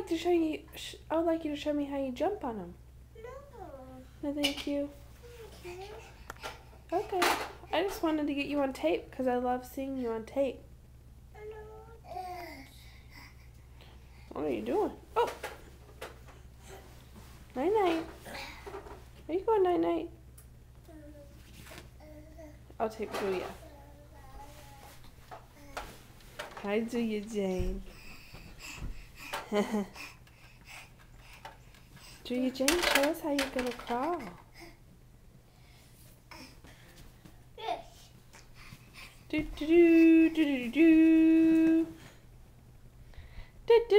like to show you. I would like you to show me how you jump on them. No. No, thank you. Okay. Okay. I just wanted to get you on tape because I love seeing you on tape. What are you doing? Oh! Night-night. Where you going, Night-night? I'll tape Julia. Hi, Julia Jane. Julia Jane, show us how you're going to crawl. Do do do do do do. Do do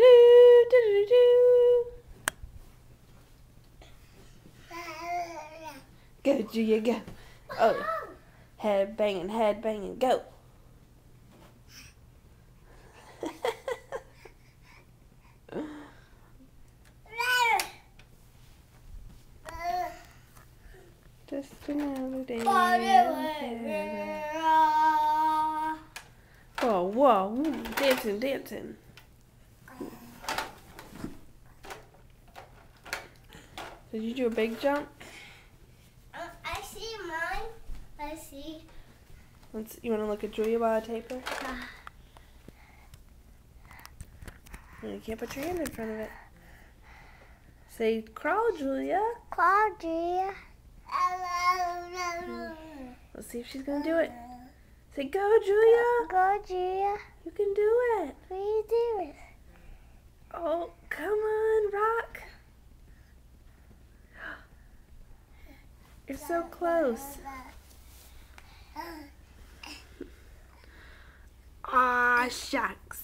do do do. Go, Julia, go. Oh, head banging, go. Just another day. Whoa, whoa, dancing. Did you do a big jump? I see mine. I see. You want to look at Julia while I tape her? You can't put your hand in front of it. Say, crawl, Julia. Crawl, Julia. Let's see if she's going to do it. Say, go, Julia. Go, Julia. You can do it. What are you doing? Oh, come on, rock. You're so close. Aw, shucks.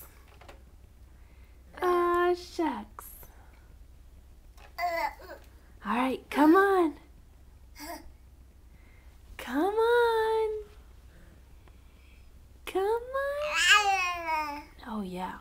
Aw, shucks. All right, come on. Come on. Come on. Oh, yeah.